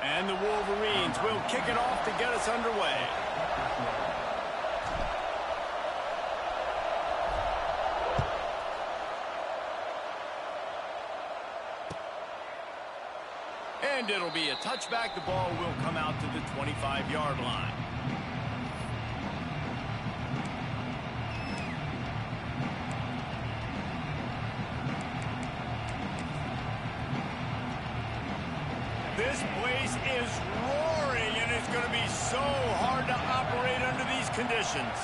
And the Wolverines will kick it off to get us underway. And it'll be a touchback. The ball will come out to the 25-yard line. This place is roaring, and it's going to be so hard to operate under these conditions.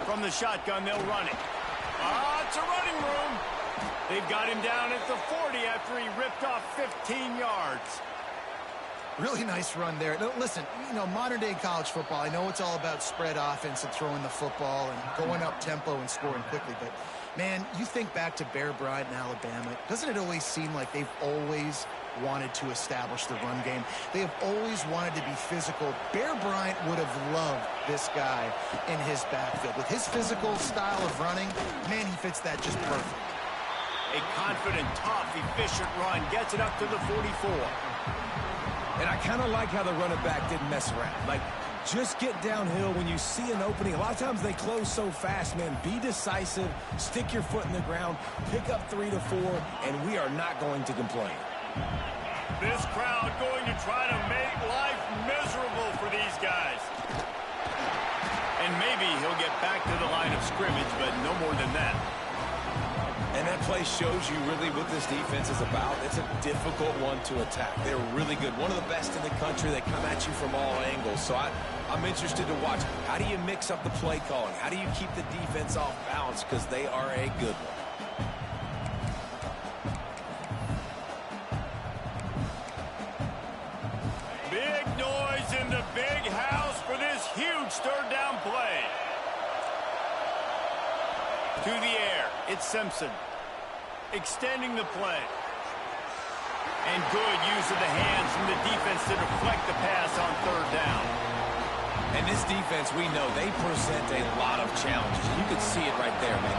From the shotgun, they'll run it. It's a running room. They've got him down at the 40 after he ripped off 15 yards. Really nice run there. Now, listen, you know, modern-day college football, I know it's all about spread offense and throwing the football and going up tempo and scoring quickly, but, man, you think back to Bear Bryant in Alabama, doesn't it always seem like they've always wanted to establish the run game? They have always wanted to be physical. Bear Bryant would have loved this guy in his backfield. With his physical style of running, man, he fits that just perfect. A confident, tough, efficient run gets it up to the 44. And I kind of like how the running back didn't mess around. Like, just get downhill when you see an opening. A lot of times they close so fast, man. Be decisive, stick your foot in the ground, pick up 3 to 4, and we are not going to complain. This crowd going to try to make life miserable for these guys. And maybe he'll get back to the line of scrimmage, but no more than that. And that play shows you really what this defense is about. It's a difficult one to attack. They're really good. One of the best in the country. They come at you from all angles. So I'm interested to watch. How do you mix up the play calling? How do you keep the defense off balance? Because they are a good one. Big noise in the big house for this huge third down play. To the air, it's Simpson. Extending the play. And good use of the hands from the defense to deflect the pass on third down. And this defense, we know, they present a lot of challenges. You can see it right there, man.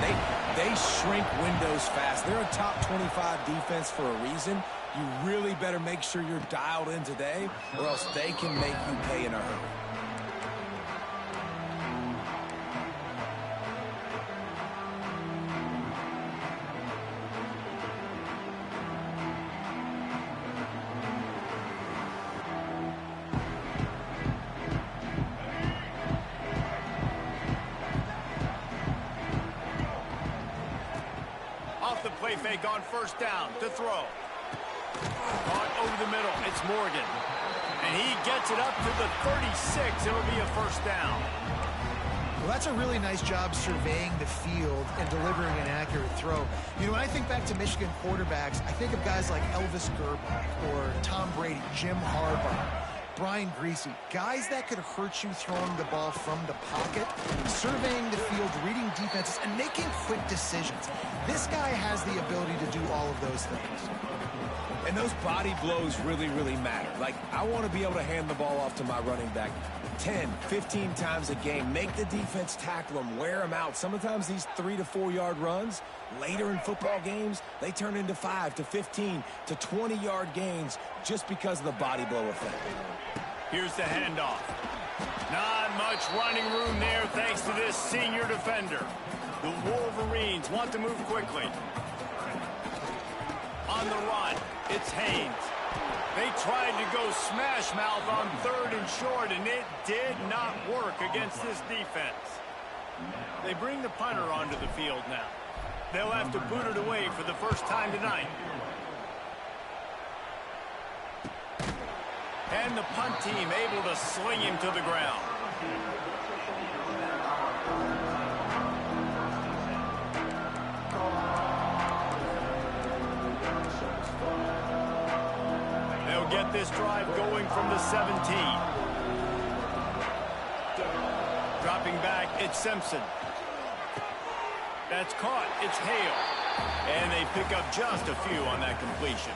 They shrink windows fast. They're a top 25 defense for a reason. You really better make sure you're dialed in today, or else they can make you pay in a hurry. The play fake on first down to throw. Caught over the middle. It's Morgan. And he gets it up to the 36. It'll be a first down. Well, that's a really nice job surveying the field and delivering an accurate throw. You know, when I think back to Michigan quarterbacks, I think of guys like Elvis Gerbach or Tom Brady, Jim Harbaugh, Brian Greasy, guys that could hurt you throwing the ball from the pocket, surveying the field, reading defenses, and making quick decisions. This guy has the ability to do all of those things. And those body blows really, really matter. Like, I want to be able to hand the ball off to my running back 10, 15 times a game. Make the defense tackle them, wear them out. Sometimes these 3 to 4 yard runs, later in football games, they turn into 5 to 15 to 20-yard gains just because of the body blow effect. Here's the handoff. Not much running room there thanks to this senior defender. The Wolverines want to move quickly. On the run, it's Haynes. They tried to go smash mouth on third and short, and it did not work against this defense. They bring the punter onto the field now. They'll have to boot it away for the first time tonight. And the punt team able to sling him to the ground. They'll get this drive going from the 17. Dropping back, it's Simpson. That's caught, it's Hale. And they pick up just a few on that completion.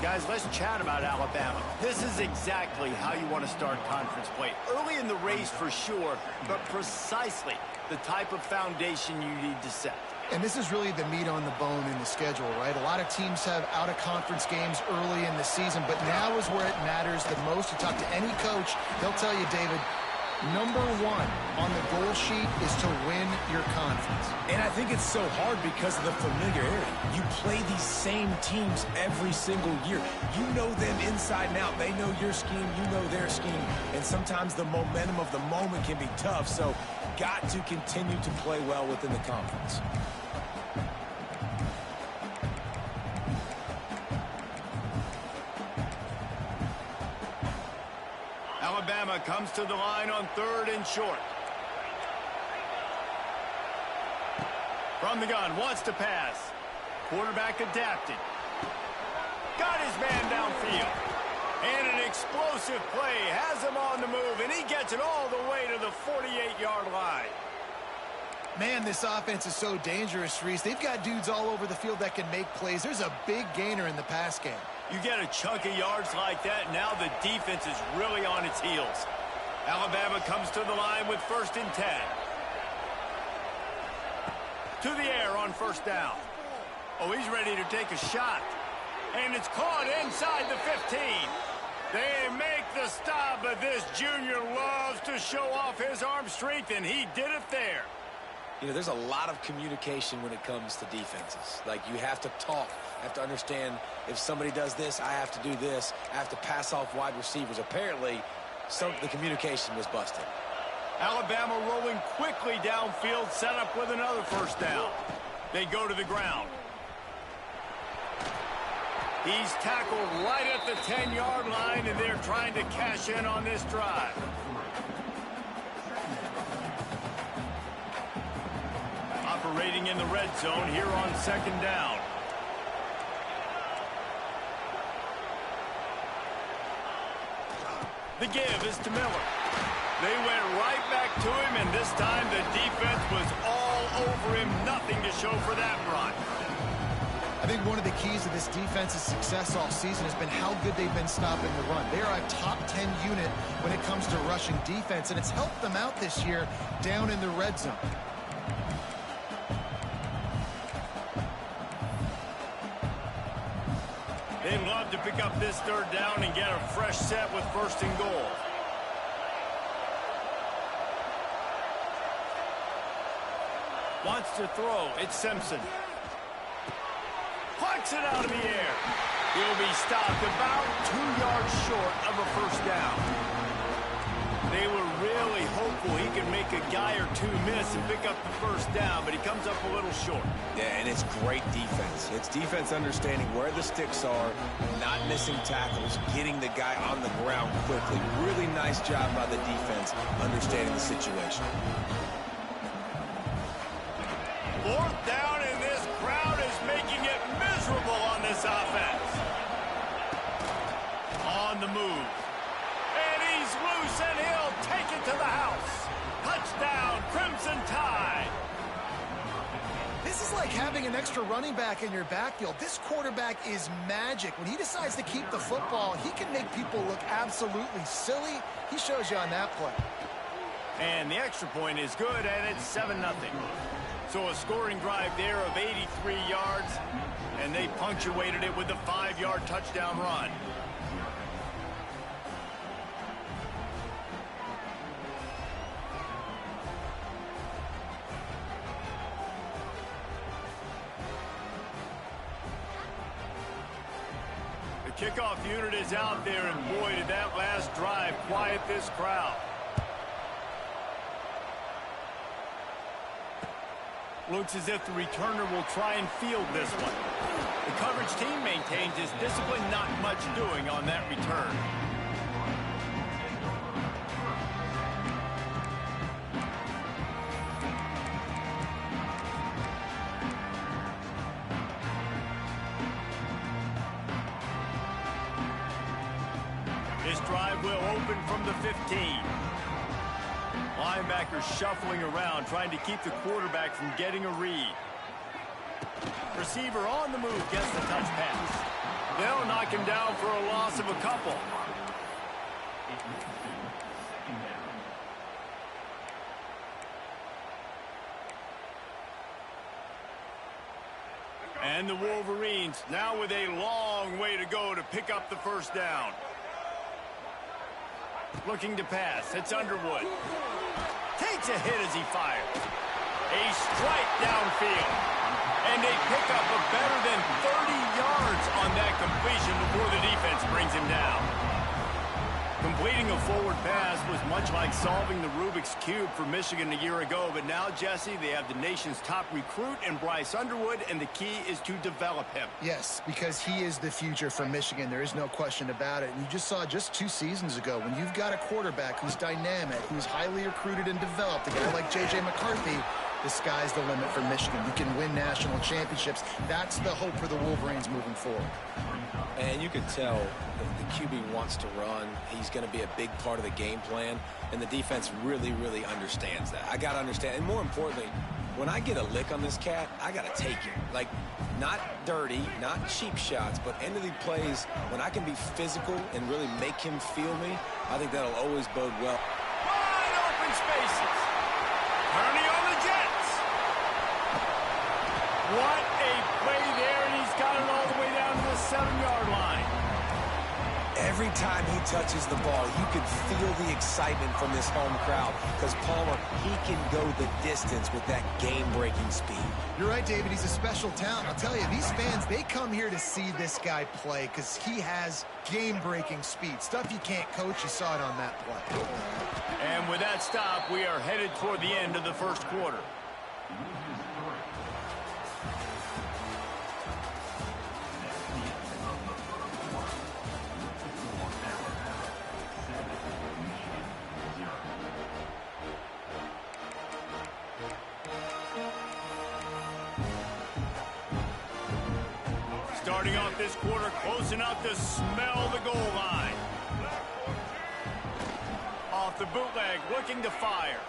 Guys, let's chat about Alabama. This is exactly how you want to start conference play. Early in the race for sure, but precisely the type of foundation you need to set. And this is really the meat on the bone in the schedule, right? A lot of teams have out-of-conference games early in the season, but now is where it matters the most. You talk to any coach, they'll tell you, David, number one on the goal sheet is to win your conference. And I think it's so hard because of the familiarity. You play these same teams every single year. You know them inside and out. They know your scheme, you know their scheme. And sometimes the momentum of the moment can be tough, so got to continue to play well within the conference. Alabama comes to the line on 3rd and short. From the gun, wants to pass. Quarterback adapted. Got his man downfield. And an explosive play has him on the move, and he gets it all the way to the 48-yard line. Man, this offense is so dangerous, Reese. They've got dudes all over the field that can make plays. There's a big gainer in the pass game. You get a chunk of yards like that, now the defense is really on its heels. Alabama comes to the line with 1st and 10. To the air on 1st down. Oh, he's ready to take a shot. And it's caught inside the 15. They make the stop, but this junior loves to show off his arm strength, and he did it there. You know, there's a lot of communication when it comes to defenses. Like, you have to talk. You have to understand if somebody does this, I have to do this. I have to pass off wide receivers. Apparently, the communication was busted. Alabama rolling quickly downfield, set up with another 1st down. They go to the ground. He's tackled right at the 10-yard line, and they're trying to cash in on this drive. Operating in the red zone here on 2nd down. The give is to Miller. They went right back to him, and this time the defense was all over him. Nothing to show for that run. I think one of the keys to this defense's success all season has been how good they've been stopping the run. They are a top 10 unit when it comes to rushing defense, and it's helped them out this year down in the red zone. They'd love to pick up this 3rd down and get a fresh set with 1st and goal. Wants to throw. It's Simpson. Plucks it out of the air. He'll be stopped about 2 yards short of a 1st down. They were really hopeful he could make a guy or two miss and pick up the 1st down, but he comes up a little short. Yeah, and it's great defense. It's defense understanding where the sticks are, not missing tackles, getting the guy on the ground quickly. Really nice job by the defense understanding the situation. 4th down, and this crowd is making it miserable on this offense. On the move. And he's loose, and he'll take it to the house. Touchdown, Crimson Tide. This is like having an extra running back in your backfield. This quarterback is magic. When he decides to keep the football, he can make people look absolutely silly. He shows you on that play. And the extra point is good, and it's 7-0. So a scoring drive there of 83 yards, and they punctuated it with a 5-yard touchdown run. The kickoff unit is out there, and boy, did that last drive quiet this crowd. Looks as if the returner will try and field this one. The coverage team maintains his discipline, not much doing on that return. This drive will open from the 15. Linebackers shuffling around, trying to keep the quarterback from getting a read. Receiver on the move gets the touch pass. They'll knock him down for a loss of a couple. And the Wolverines now with a long way to go to pick up the first down. Looking to pass. It's Underwood. Takes a hit as he fires. A strike downfield. And they pick up a better than 30 yards on that completion before the defense brings him down. Completing a forward pass was much like solving the Rubik's Cube for Michigan a year ago, but now, Jesse, they have the nation's top recruit in Bryce Underwood, and the key is to develop him. Yes, because he is the future for Michigan. There is no question about it. And you just saw just 2 seasons ago, when you've got a quarterback who's dynamic, who's highly recruited and developed, a guy like J.J. McCarthy, the sky's the limit for Michigan. You can win national championships. That's the hope for the Wolverines moving forward. And you can tell the QB wants to run. He's going to be a big part of the game plan, and the defense really, really understands that. I got to understand, and more importantly, when I get a lick on this cat, I got to take it. Like, not dirty, not cheap shots, but end of the plays, when I can be physical and really make him feel me, I think that'll always bode well. Wide open spaces. Kearney on the Jets. What a play there, and he's got it all the way down to the 7-yard line. Every time he touches the ball, you can feel the excitement from this home crowd because Palmer, he can go the distance with that game-breaking speed. You're right, David. He's a special talent. I'll tell you, these fans, they come here to see this guy play because he has game-breaking speed. Stuff you can't coach. You saw it on that play. And with that stop, we are headed toward the end of the first quarter. Starting off this quarter close enough to smell the goal line. Off the bootleg, looking to fire.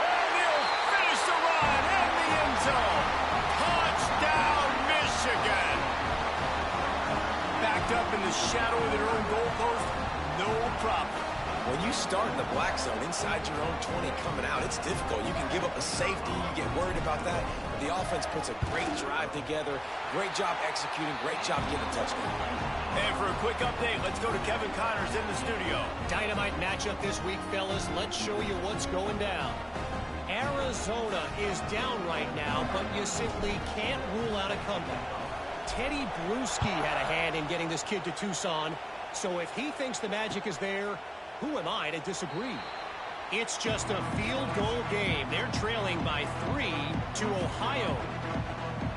And he'll finish the run in the end zone. Touchdown, Michigan. Backed up in the shadow of their own goalpost, no problem. When you start in the black zone inside your own 20 coming out, it's difficult. You can give up a safety. You get worried about that. The offense puts a great drive together. Great job executing. Great job getting a touchdown. And for a quick update, let's go to Kevin Connors in the studio. Dynamite matchup this week, fellas. Let's show you what's going down. Arizona is down right now, but you simply can't rule out a comeback. Teddy Bruschi had a hand in getting this kid to Tucson, so if he thinks the magic is there, who am I to disagree? It's just a field goal game. They're trailing by 3 to Ohio.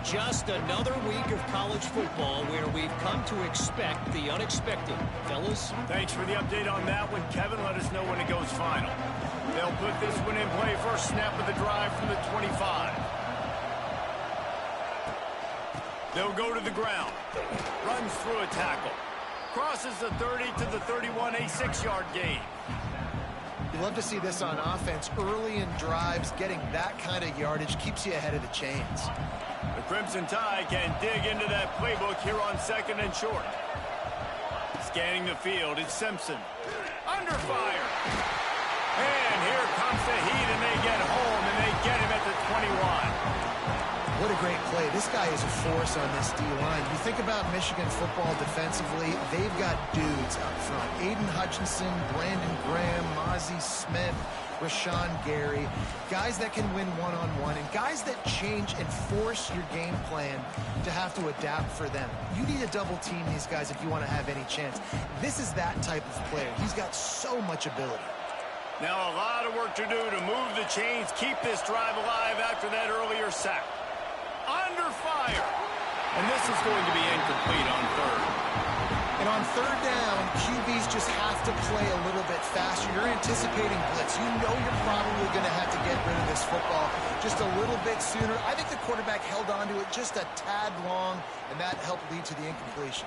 Just another week of college football where we've come to expect the unexpected. Fellas? Thanks for the update on that one, Kevin. Let us know when it goes final. They'll put this one in play. First snap of the drive from the 25. They'll go to the ground. Runs through a tackle. Crosses the 30 to the 31, a 6-yard gain. You love to see this on offense. Early in drives, getting that kind of yardage keeps you ahead of the chains. The Crimson Tide can dig into that playbook here on 2nd and short. Scanning the field, it's Simpson. Under fire. And here comes the heat, and they get home, and they get him at the 21. What a great play. This guy is a force on this D-line. You think about Michigan football defensively, they've got dudes up front. Aiden Hutchinson, Brandon Graham, Mozzie Smith, Rashawn Gary. Guys that can win one-on-one and guys that change and force your game plan to have to adapt for them. You need to double-team these guys if you want to have any chance. This is that type of player. He's got so much ability. Now a lot of work to do to move the chains, keep this drive alive after that earlier sack. Under fire. And this is going to be incomplete on 3rd. And on 3rd down, QBs just have to play a little bit faster. You're anticipating blitz. You know you're probably going to have to get rid of this football just a little bit sooner. I think the quarterback held on to it just a tad long, and that helped lead to the incompletion.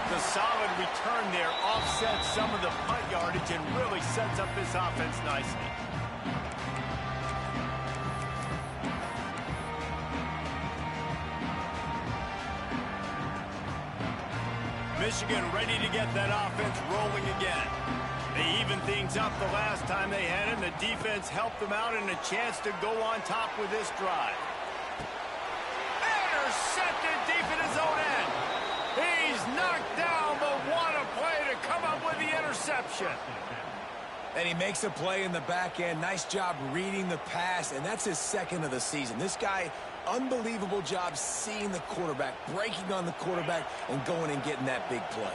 The solid return there offsets some of the punt yardage and really sets up this offense nicely. Michigan ready to get that offense rolling again. They evened things up the last time they had him. The defense helped them out and a chance to go on top with this drive. Intercepted deep in his own end. He's knocked down, but what a play to come up with the interception. And he makes a play in the back end. Nice job reading the pass, and that's his second of the season. This guy, unbelievable job seeing the quarterback, breaking on the quarterback, and going and getting that big play.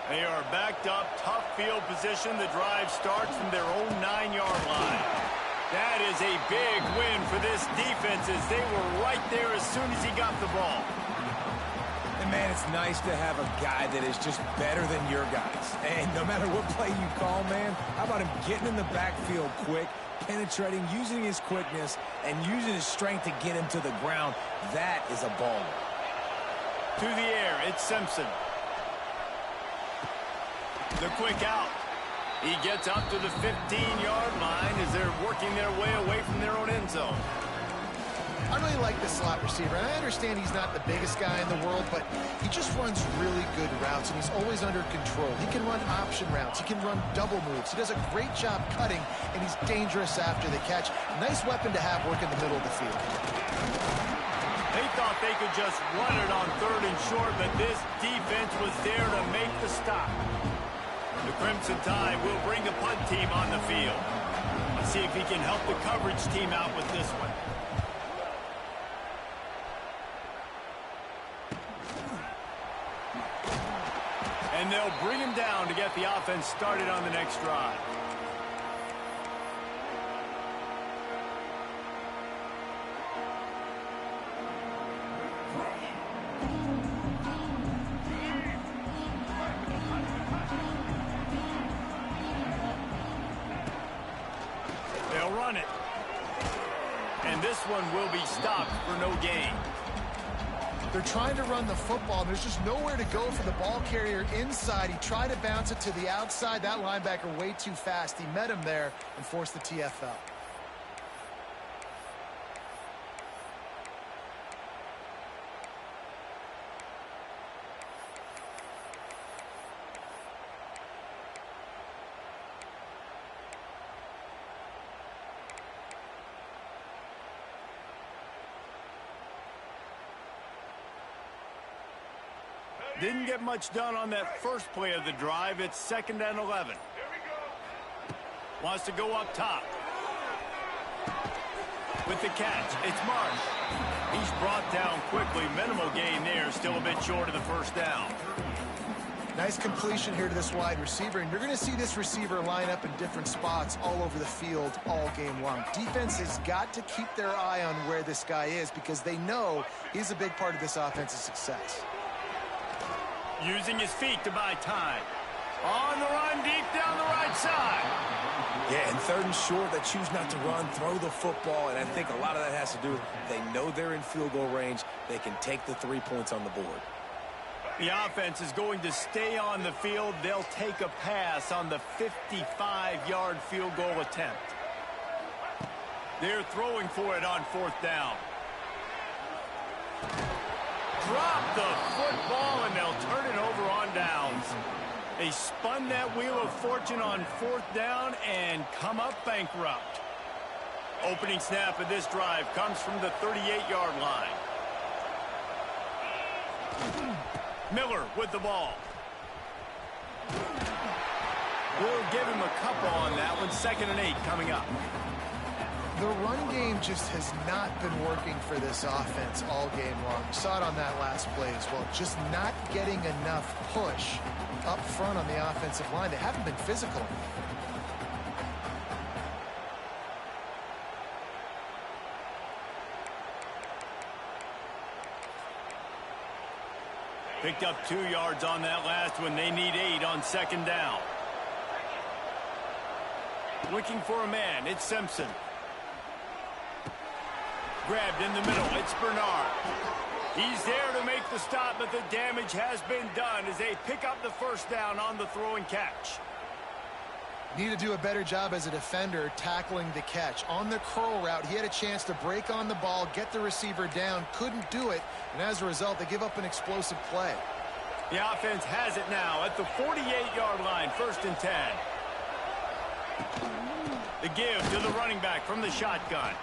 They are backed up, tough field position. The drive starts from their own 9-yard line. That is a big win for this defense as they were right there as soon as he got the ball. And, man, it's nice to have a guy that is just better than your guys. And no matter what play you call, man, how about him getting in the backfield quick, penetrating, using his quickness, and using his strength to get him to the ground. That is a baller. To the air, it's Simpson. The quick out. He gets up to the 15-yard line as they're working their way away from their own end zone. I really like this slot receiver, and I understand he's not the biggest guy in the world, but he just runs really good routes, and he's always under control. He can run option routes. He can run double moves. He does a great job cutting, and he's dangerous after the catch. Nice weapon to have work in the middle of the field. They thought they could just run it on 3rd and short, but this defense was there to make the stop. The Crimson Tide will bring the punt team on the field. Let's see if he can help the coverage team out with this one. And they'll bring him down to get the offense started on the next drive. They'll run it. And this one will be stopped for no gain. They're trying to run the football. There's just nowhere to go for the ball carrier inside. He tried to bounce it to the outside. That linebacker way too fast. He met him there and forced the TFL. Didn't get much done on that first play of the drive. It's 2nd and 11. Wants to go up top. With the catch, it's Marsh. He's brought down quickly. Minimal gain there. Still a bit short of the first down. Nice completion here to this wide receiver, and you're going to see this receiver line up in different spots all over the field all game long. Defense has got to keep their eye on where this guy is because they know he's a big part of this offense's success. Using his feet to buy time. On the run, deep down the right side. Yeah, and 3rd and short, they choose not to run, throw the football, and I think a lot of that has to do with they know they're in field goal range. They can take the 3 points on the board. The offense is going to stay on the field. They'll take a pass on the 55-yard field goal attempt. They're throwing for it on 4th down. Drop the football, and they'll turn it over on downs. They spun that wheel of fortune on 4th down and come up bankrupt. Opening snap of this drive comes from the 38-yard line. Miller with the ball. We'll give him a couple on that one. 2nd and 8 coming up. The run game just has not been working for this offense all game long. We saw it on that last play as well. Just not getting enough push up front on the offensive line. They haven't been physical. Picked up 2 yards on that last one. They need 8 on 2nd down. Looking for a man. It's Simpson. Grabbed in the middle. It's Bernard. He's there to make the stop, but the damage has been done as they pick up the 1st down on the throw and catch. Need to do a better job as a defender tackling the catch. On the curl route, he had a chance to break on the ball, get the receiver down, couldn't do it, and as a result, they give up an explosive play. The offense has it now at the 48-yard line, 1st and 10. The give to the running back from the shotgun.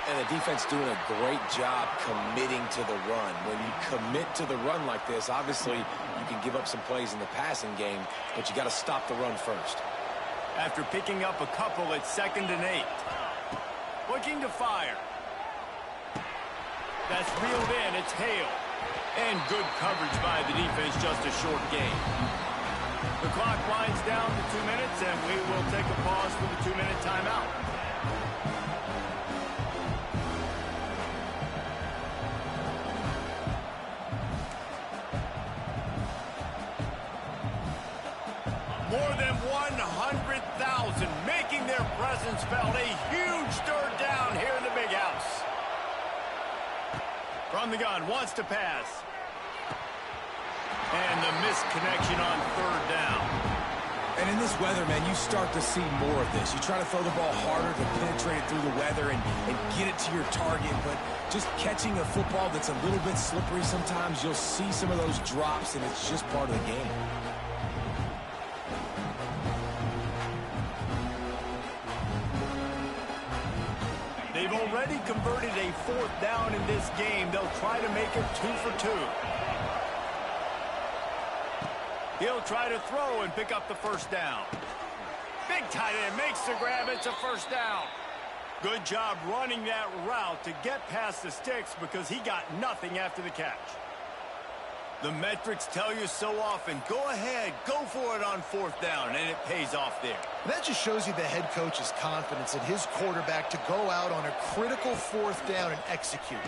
And the defense doing a great job committing to the run. When you commit to the run like this, obviously you can give up some plays in the passing game, but you got to stop the run first. After picking up a couple, it's 2nd and 8. Looking to fire. That's reeled in. It's Hale. And good coverage by the defense, just a short gain. The clock winds down to 2 minutes, and we will take a pause for the 2-minute timeout. More than 100,000 making their presence felt. A huge third down here in the big house. From the gun, wants to pass. And the missed connection on 3rd down. And in this weather, man, you start to see more of this. You try to throw the ball harder to penetrate it through the weather and get it to your target, but just catching a football that's a little bit slippery sometimes, you'll see some of those drops, and it's just part of the game. They've already converted a 4th down in this game. They'll try to make it 2 for 2. He'll try to throw and pick up the 1st down. Big tight end makes the grab. It's a 1st down. Good job running that route to get past the sticks because he got nothing after the catch. The metrics tell you so often, go ahead, go for it on 4th down, and it pays off there. That just shows you the head coach's confidence in his quarterback to go out on a critical 4th down and execute.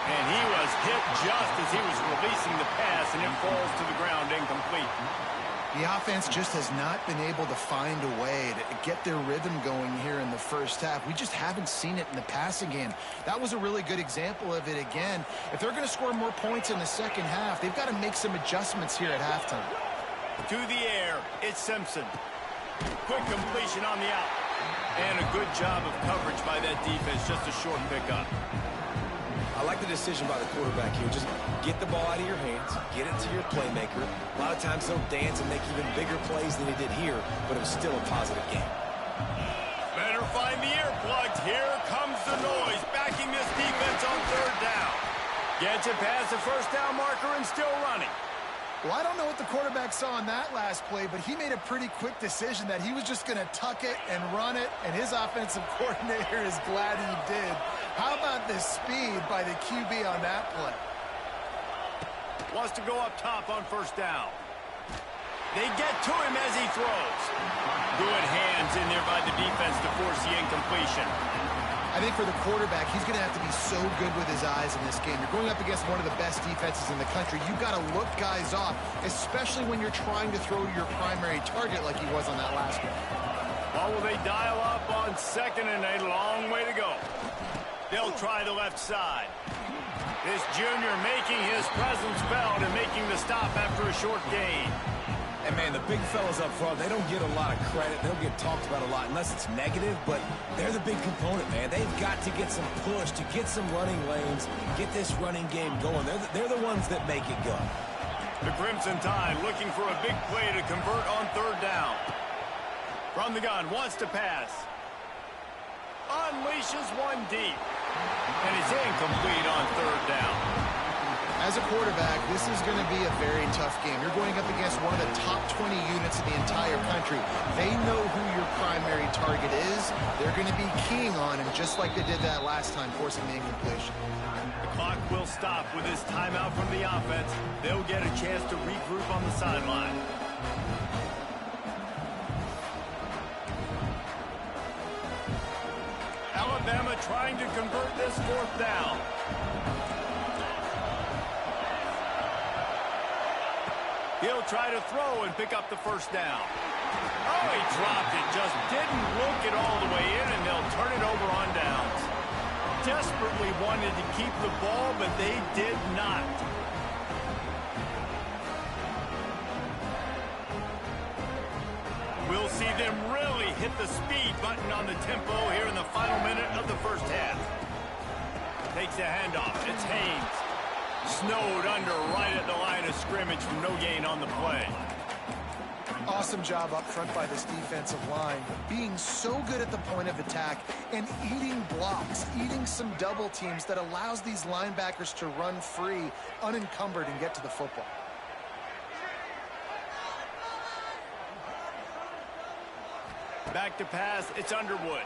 And he was hit just as he was releasing the pass, and it falls to the ground incomplete. The offense just has not been able to find a way to get their rhythm going here in the first half. We just haven't seen it in the passing game. That was a really good example of it again. If they're going to score more points in the second half, they've got to make some adjustments here at halftime. To the air, it's Simpson. Quick completion on the out. And a good job of coverage by that defense, just a short pickup. I like the decision by the quarterback here. Just get the ball out of your hands, get it to your playmaker. A lot of times they'll dance and make even bigger plays than he did here, but it was still a positive game. Better find the earplugs. Here comes the noise, backing this defense on 3rd down. Gets it past the 1st down marker and still running. Well, I don't know what the quarterback saw on that last play, but he made a pretty quick decision that he was just going to tuck it and run it, and his offensive coordinator is glad he did. How about the speed by the QB on that play? Wants to go up top on 1st down. They get to him as he throws. Good hands in there by the defense to force the incompletion. I think for the quarterback, he's going to have to be so good with his eyes in this game. You're going up against one of the best defenses in the country. You've got to look guys off, especially when you're trying to throw to your primary target like he was on that last one. Well, will they dial up on 2nd and 8? Long way to go. They'll try the left side. This junior making his presence felt and making the stop after a short gain. And, man, the big fellas up front, they don't get a lot of credit. They don't get talked about a lot unless it's negative, but they're the big component, man. They've got to get some push, to get some running lanes, get this running game going. They're the ones that make it go. The Crimson Tide looking for a big play to convert on 3rd down. From the gun, wants to pass. Unleashes one deep. And it's incomplete on 3rd down. As a quarterback, this is going to be a very tough game. You're going up against one of the top 20 units in the entire country. They know who your primary target is. They're going to be keying on him, just like they did that last time, forcing the incompletion. The clock will stop with this timeout from the offense. They'll get a chance to regroup on the sideline. Alabama trying to convert this 4th down. He'll try to throw and pick up the 1st down. Oh, he dropped it. Just didn't look it all the way in, and they'll turn it over on downs. Desperately wanted to keep the ball, but they did not. We'll see them really hit the speed button on the tempo here in the final minute of the first half. Takes the handoff. It's Haynes. Snowed under right at the line of scrimmage from no gain on the play. Awesome job up front by this defensive line, being so good at the point of attack and eating blocks, eating some double teams that allows these linebackers to run free, unencumbered, and get to the football. Back to pass, it's Underwood.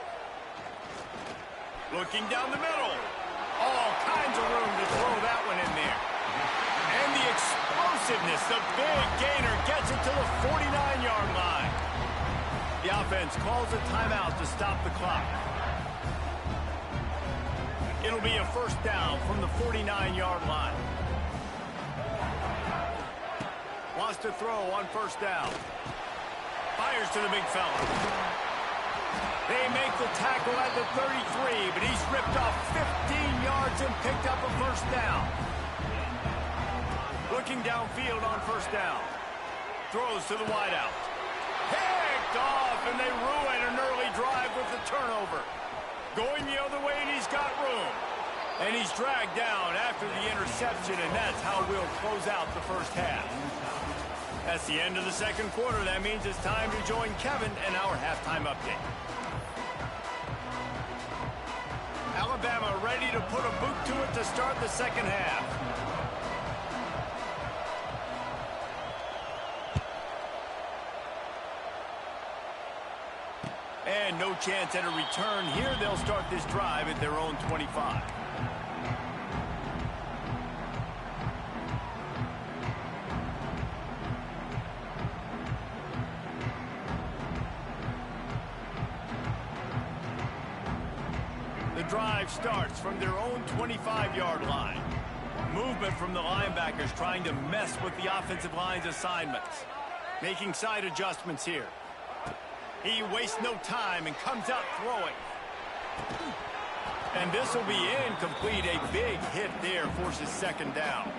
Looking down the middle. All kinds of room to throw that one in there. And the explosiveness, the big gainer gets it to the 49-yard line. The offense calls a timeout to stop the clock. It'll be a first down from the 49-yard line. Wants to throw on first down. Fires to the big fella. They make the tackle at the 33, but he's ripped off 15 yards and picked up a first down. Looking downfield on first down. Throws to the wideout. Picked off, and they ruin an early drive with the turnover. Going the other way, and he's got room. And he's dragged down after the interception, and that's how we'll close out the first half. That's the end of the second quarter. That means it's time to join Kevin and our halftime update. Alabama ready to put a boot to it to start the second half. And no chance at a return here. They'll start this drive at their own 25. Drive starts from their own 25-yard line. Movement from the linebackers trying to mess with the offensive line's assignments. Making side adjustments here. He wastes no time and comes out throwing. And this will be incomplete. A big hit there forces second down.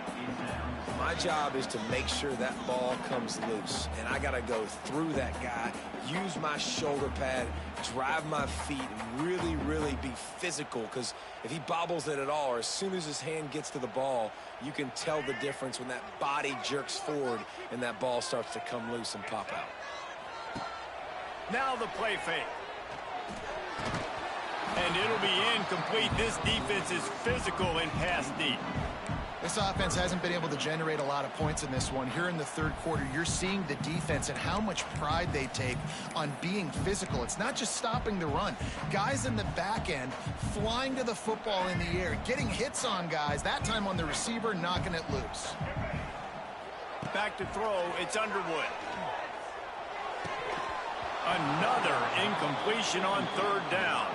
My job is to make sure that ball comes loose, and I got to go through that guy, use my shoulder pad, drive my feet, and really, really be physical, because if he bobbles it at all, or as soon as his hand gets to the ball, you can tell the difference when that body jerks forward and that ball starts to come loose and pop out. Now the play fake. And it'll be incomplete. This defense is physical and pass deep. This offense hasn't been able to generate a lot of points in this one. Here in the third quarter, you're seeing the defense and how much pride they take on being physical. It's not just stopping the run. Guys in the back end flying to the football in the air, getting hits on guys, that time on the receiver, knocking it loose. Back to throw, it's Underwood. Another incompletion on third down.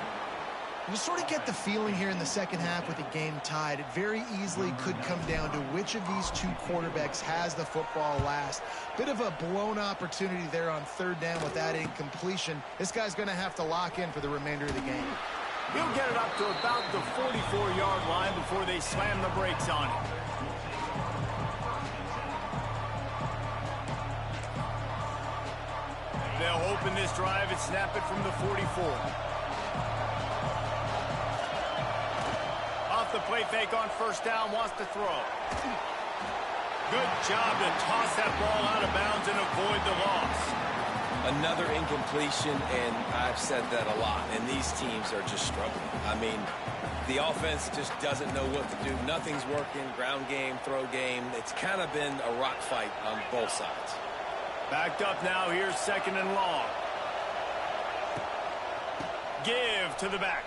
You sort of get the feeling here in the second half with the game tied. It very easily could come down to which of these two quarterbacks has the football last. Bit of a blown opportunity there on third down with that incompletion. This guy's going to have to lock in for the remainder of the game. He'll get it up to about the 44-yard line before they slam the brakes on it. They'll open this drive and snap it from the 44. Off the play fake on first down, wants to throw. Good job to toss that ball out of bounds and avoid the loss. Another incompletion, and I've said that a lot, and these teams are just struggling. I mean, the offense just doesn't know what to do. Nothing's working, ground game, throw game. It's kind of been a rock fight on both sides. Backed up now, here's second and long. Give to the back.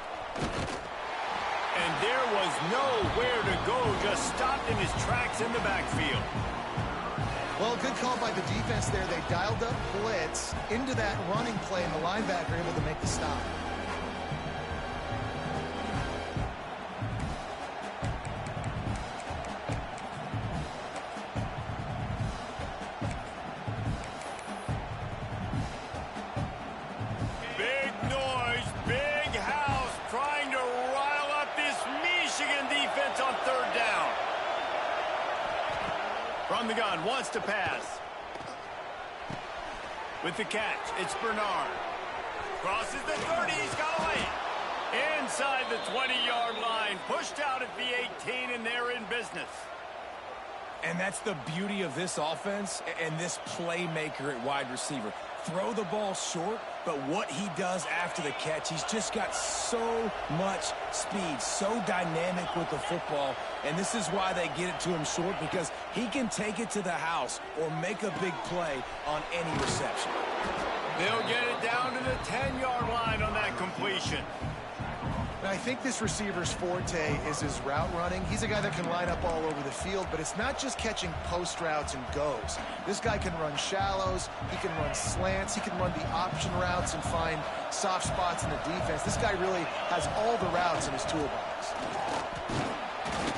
And there was nowhere to go, just stopped in his tracks in the backfield. Well, good call by the defense there. They dialed up blitz into that running play, and the linebacker able to make the stop. Big noise, big house, trying to rile up this Michigan defense on third down. From the gun, wants to pass. With the catch, it's Bernard. Crosses the 30, he's got away. Inside the 20-yard line, pushed out at the 18, and they're in business. And that's the beauty of this offense and this playmaker at wide receiver. Throw the ball short, but what he does after the catch, he's just got so much speed, so dynamic with the football, and this is why they get it to him short, because he can take it to the house or make a big play on any reception. They'll get it down to the 10-yard line on that completion. I think this receiver's forte is his route running. He's a guy that can line up all over the field, but it's not just catching post routes and goes. This guy can run shallows, he can run slants, he can run the option routes and find soft spots in the defense. This guy really has all the routes in his toolbox.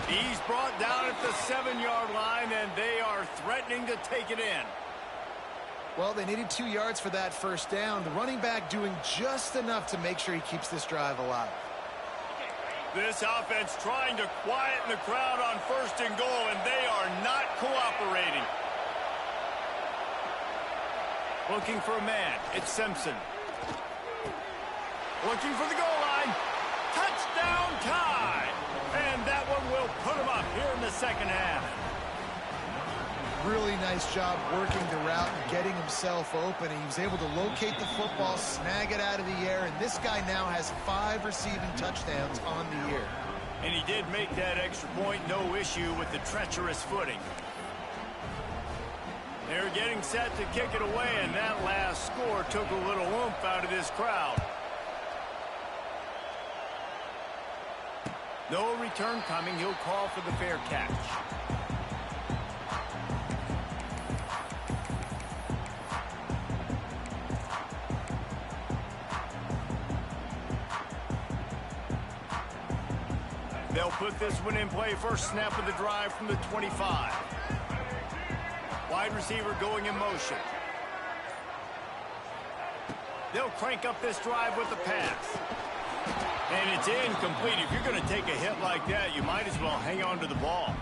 He's brought down at the 7-yard line, and they are threatening to take it in. Well, they needed 2 yards for that first down. The running back doing just enough to make sure he keeps this drive alive. This offense trying to quieten the crowd on 1st and goal, and they are not cooperating. Looking for a man. It's Simpson. Looking for the goal line. Touchdown tie. And that one will put him up here in the second half. Really nice job working the route and getting himself open. He was able to locate the football, snag it out of the air, and this guy now has 5 receiving touchdowns on the year. And he did make that extra point, no issue with the treacherous footing. They're getting set to kick it away, and that last score took a little oomph out of this crowd. No return coming. He'll call for the fair catch. They'll put this one in play. First snap of the drive from the 25. Wide receiver going in motion. They'll crank up this drive with the pass. And it's incomplete. If you're going to take a hit like that, you might as well hang on to the ball.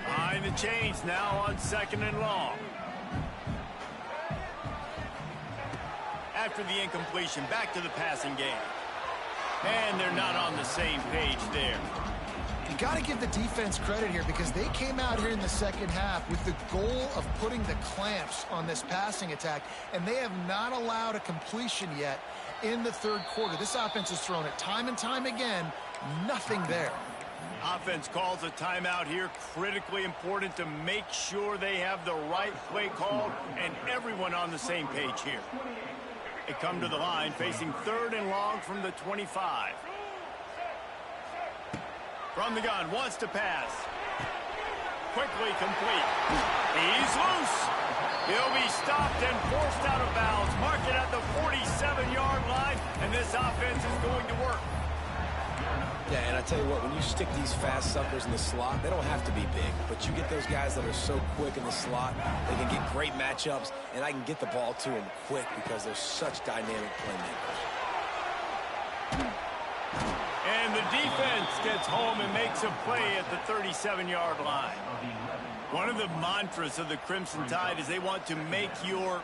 Behind the chains now on 2nd and long. After the incompletion, back to the passing game. And they're not on the same page there. You got to give the defense credit here because they came out here in the second half with the goal of putting the clamps on this passing attack, and they have not allowed a completion yet in the 3rd quarter. This offense has thrown it time and time again. Nothing there. Offense calls a timeout here. Critically important to make sure they have the right play called and everyone on the same page here. They come to the line facing 3rd and long from the 25. From the gun, wants to pass. Quickly complete. He's loose. He'll be stopped and forced out of bounds. Mark it at the 47-yard line, and this offense is going to work. Yeah, and I tell you what, when you stick these fast suckers in the slot, they don't have to be big, but you get those guys that are so quick in the slot, they can get great matchups, and I can get the ball to them quick because they're such dynamic playmakers. And the defense gets home and makes a play at the 37-yard line. One of the mantras of the Crimson Tide is they want to make your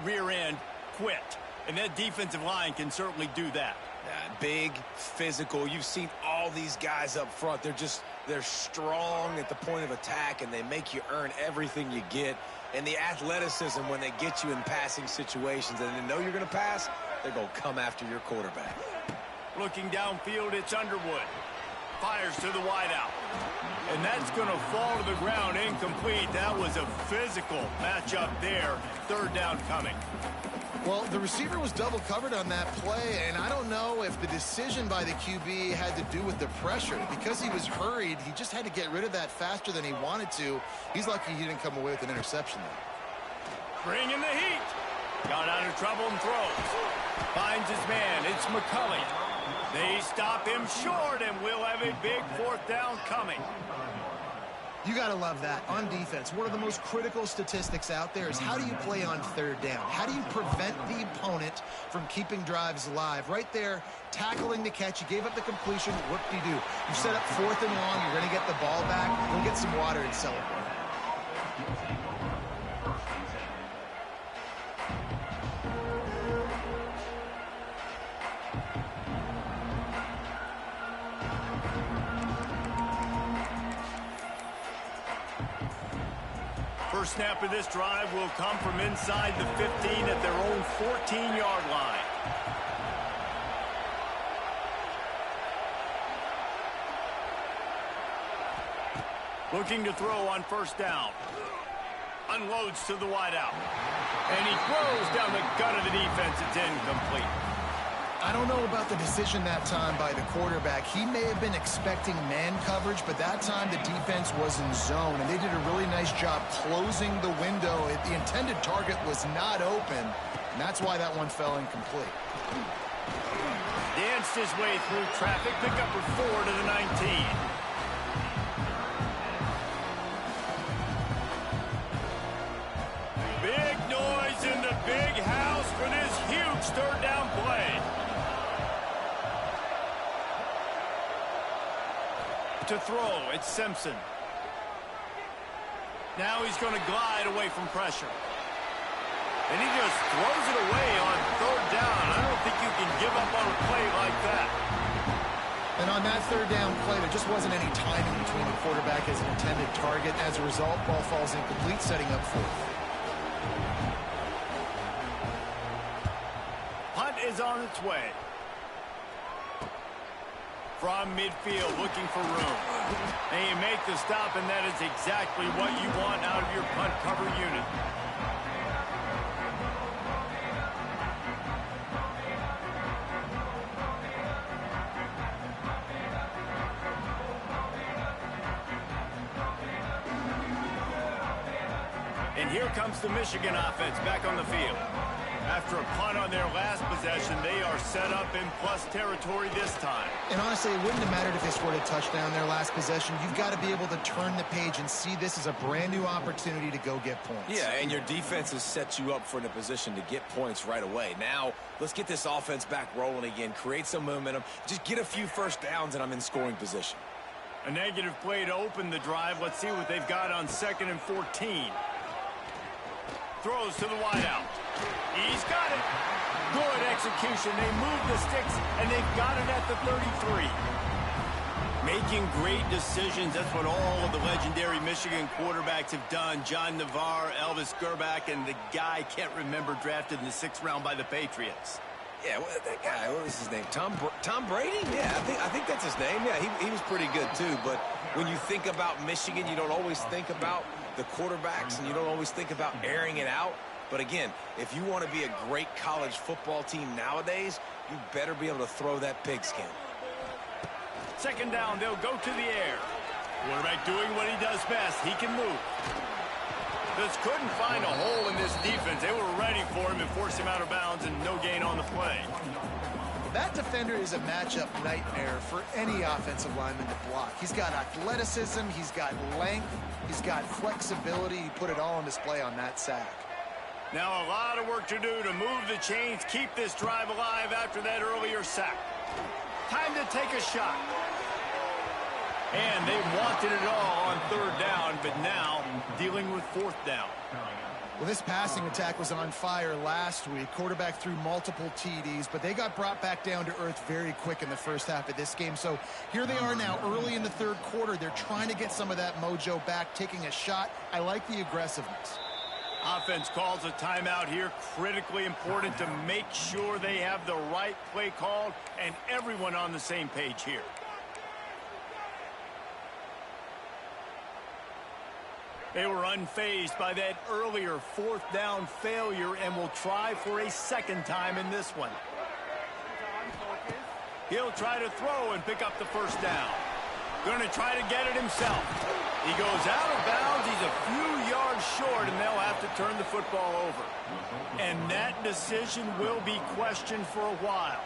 rear end quit, and that defensive line can certainly do that. Big, physical. You've seen all these guys up front. They're strong at the point of attack, and they make you earn everything you get. And the athleticism when they get you in passing situations and they know you're going to pass, they're going to come after your quarterback. Looking downfield, it's Underwood. Fires to the wideout. And that's going to fall to the ground incomplete. That was a physical matchup there. 3rd down coming. Well, the receiver was double covered on that play, and I don't know if the decision by the QB had to do with the pressure. Because he was hurried, he just had to get rid of that faster than he wanted to. He's lucky he didn't come away with an interception there. Bringing the heat. Got out of trouble and throws. Finds his man. It's McCulley. They stop him short, and we'll have a big 4th down coming. You got to love that on defense. One of the most critical statistics out there is how do you play on 3rd down? How do you prevent the opponent from keeping drives alive? Right there, tackling the catch. You gave up the completion. Whoop-de-doo. You set up 4th and long. You're going to get the ball back. Go get some water and celebrate. First snap of this drive will come from inside the 15 at their own 14-yard line. Looking to throw on first down. Unloads to the wideout. And he throws down the gut of the defense. It's incomplete. I don't know about the decision that time by the quarterback. He may have been expecting man coverage, but that time the defense was in zone, and they did a really nice job closing the window. The intended target was not open, and that's why that one fell incomplete. Danced his way through traffic, pick up a 4 to the 19. Big noise in the big house for this huge third down play. To throw, it's Simpson. Now he's going to glide away from pressure. And he just throws it away on third down. I don't think you can give up on a play like that. And on that third down play, there just wasn't any timing between the quarterback as an intended target. As a result, ball falls incomplete, setting up fourth. Punt is on its way. From midfield, looking for room. And you make the stop, and that is exactly what you want out of your punt cover unit. And here comes the Michigan offense back on the field. After a punt on their last possession, they are set up in plus territory this time. And honestly, it wouldn't have mattered if they scored a touchdown their last possession. You've got to be able to turn the page and see this as a brand new opportunity to go get points. Yeah, and your defense has set you up for the position to get points right away. Now, let's get this offense back rolling again, create some momentum, just get a few first downs, and I'm in scoring position. A negative play to open the drive. Let's see what they've got on 2nd and 14. Throws to the wideout. He's got it. Good execution. They move the sticks, and they've got it at the 33. Making great decisions. That's what all of the legendary Michigan quarterbacks have done. John Navarre, Elvis Gerbach, and the guy, can't remember, drafted in the 6th round by the Patriots. Yeah, well, that guy, what was his name? Tom Brady? Yeah, I think that's his name. Yeah, he was pretty good, too. But when you think about Michigan, you don't always think about the quarterbacks, and you don't always think about airing it out. But again, if you want to be a great college football team nowadays, you better be able to throw that pigskin. 2nd down, they'll go to the air. Quarterback doing what he does best. He can move. Just couldn't find a hole in this defense. They were ready for him and forced him out of bounds, and no gain on the play. That defender is a matchup nightmare for any offensive lineman to block. He's got athleticism, he's got length, he's got flexibility. He put it all on display on that sack. Now a lot of work to do to move the chains, keep this drive alive after that earlier sack. Time to take a shot. And they wanted it all on 3rd down, but now dealing with 4th down. Well, this passing attack was on fire last week. Quarterback threw multiple TDs, but they got brought back down to earth very quick in the first half of this game. So here they are now early in the 3rd quarter. They're trying to get some of that mojo back, taking a shot. I like the aggressiveness. Offense calls a timeout here. Critically important to make sure they have the right play called and everyone on the same page here. They were unfazed by that earlier 4th down failure and will try for a 2nd time in this one. He'll try to throw and pick up the 1st down. Going to try to get it himself. He goes out of bounds. He's a few yards short, and they'll have to turn the football over. And that decision will be questioned for a while.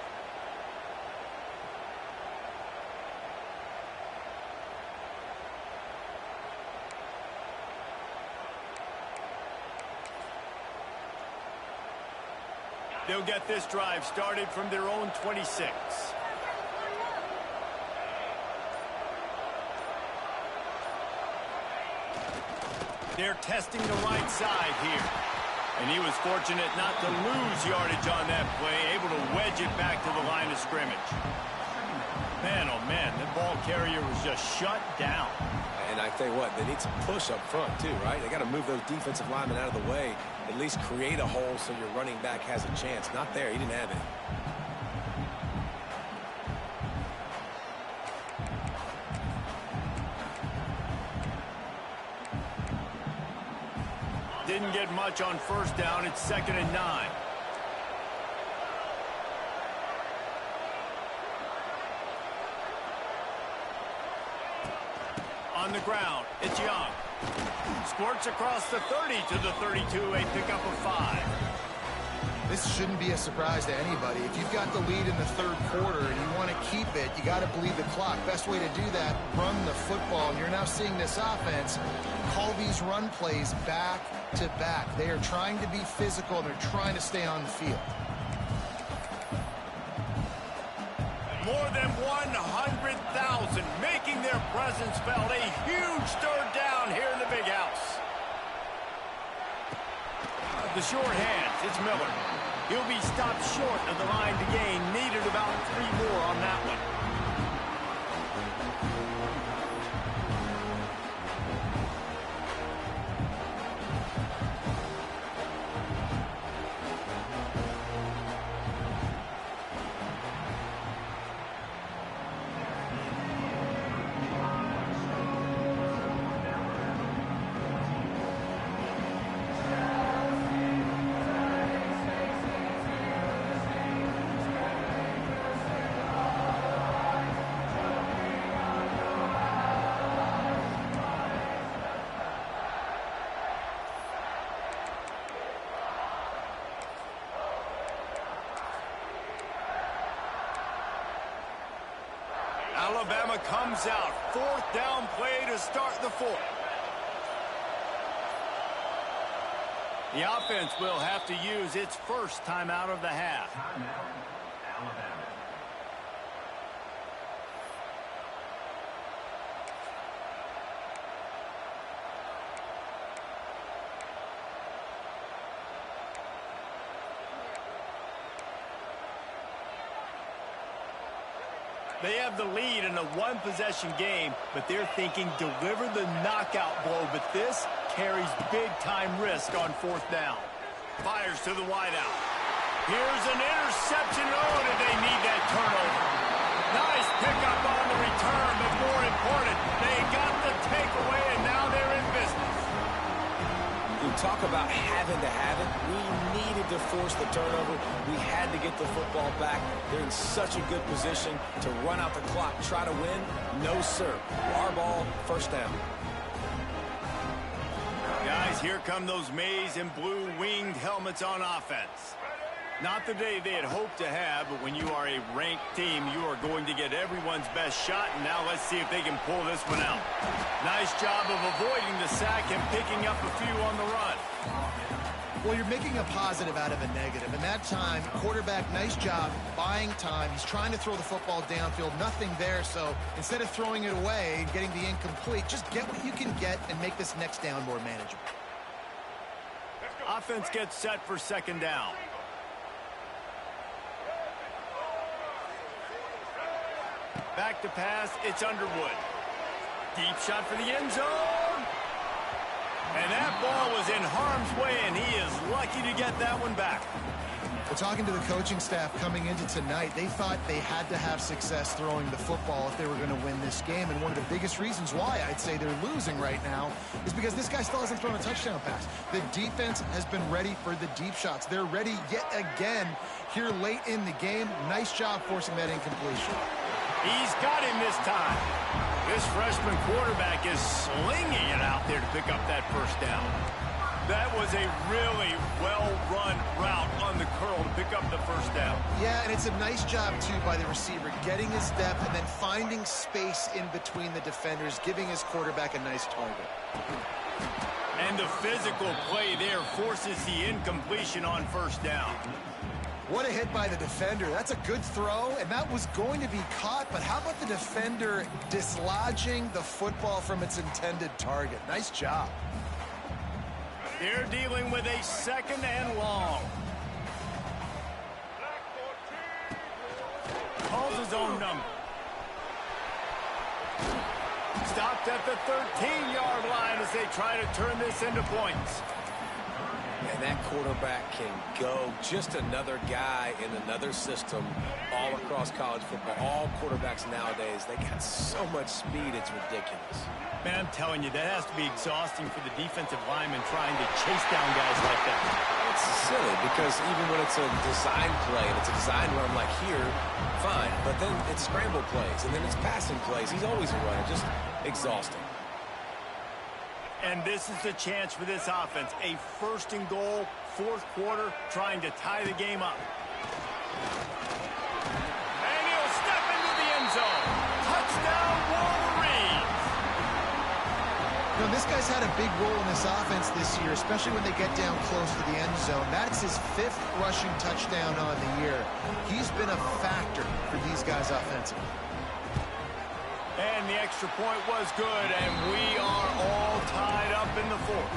They'll get this drive started from their own 26. They're testing the right side here. And he was fortunate not to lose yardage on that play, able to wedge it back to the line of scrimmage. Man, oh man, the ball carrier was just shut down. And I tell you what, they need some push up front too, right? They got to move those defensive linemen out of the way, at least create a hole so your running back has a chance. Not there. He didn't have it. Didn't get much on first down. It's 2nd and 9. On the ground, it's Young. Squirts across the 30 to the 32, a pickup of 5. This shouldn't be a surprise to anybody. If you've got the lead in the third quarter and you want to keep it, you got to bleed the clock. Best way to do that, run the football. And you're now seeing this offense call these run plays back to back. They are trying to be physical, and they're trying to stay on the field. More than 100,000 making their presence felt. A huge third down here in the big house. The short hands, it's Miller. He'll be stopped short of the line to gain. Needed about 3 more on that one. Alabama comes out. 4th down play to start the 4th. The offense will have to use its first timeout of the half. Timeout, Alabama. They have the lead in a one-possession game, but they're thinking deliver the knockout blow. But this carries big-time risk on 4th down. Fires to the wideout. Here's an interception. Oh, did they need that turnover? Nice pickup on the return, but more important, they got the takeaway, and now they're in business. You talk about having to have it. We needed to force the turnover. We had to get the football back. They're in such a good position to run out the clock, try to win. No, sir. Our ball, 1st down. Guys, here come those maize and blue winged helmets on offense. Not the day they had hoped to have, but when you are a ranked team, you are going to get everyone's best shot, and now let's see if they can pull this one out. Nice job of avoiding the sack and picking up a few on the run. Well, you're making a positive out of a negative. And that time, quarterback, nice job, buying time. He's trying to throw the football downfield. Nothing there, so instead of throwing it away and getting the incomplete, just get what you can get and make this next down more manageable. Offense gets set for 2nd down. Back to pass, it's Underwood. Deep shot for the end zone. And that ball was in harm's way, and he is lucky to get that one back. Well, talking to the coaching staff coming into tonight, they thought they had to have success throwing the football if they were going to win this game. And one of the biggest reasons why I'd say they're losing right now is because this guy still hasn't thrown a touchdown pass. The defense has been ready for the deep shots. They're ready yet again here late in the game. Nice job forcing that incompletion. He's got him this time. This freshman quarterback is slinging it out there to pick up that 1st down. That was a really well-run route on the curl to pick up the 1st down. Yeah, and it's a nice job, too, by the receiver, getting his depth and then finding space in between the defenders, giving his quarterback a nice target. And the physical play there forces the incompletion on 1st down. What a hit by the defender. That's a good throw, and that was going to be caught, but how about the defender dislodging the football from its intended target? Nice job. They're dealing with a 2nd and long. Calls his own number. Stopped at the 13-yard line as they try to turn this into points. And that quarterback can go. Just another guy in another system all across college football. All quarterbacks nowadays, they got so much speed, it's ridiculous. Man, I'm telling you, that has to be exhausting for the defensive lineman trying to chase down guys like that. It's silly because even when it's a design play and it's a design run like here, fine. But then it's scramble plays and then it's passing plays. He's always a runner, just exhausting. And this is the chance for this offense. A first and goal, fourth quarter, trying to tie the game up. And he'll step into the end zone. Touchdown, Wolverines! You know, this guy's had a big role in this offense this year, especially when they get down close to the end zone. That's his 5th rushing touchdown on the year. He's been a factor for these guys offensively. And the extra point was good, and we are all tied up in the fourth.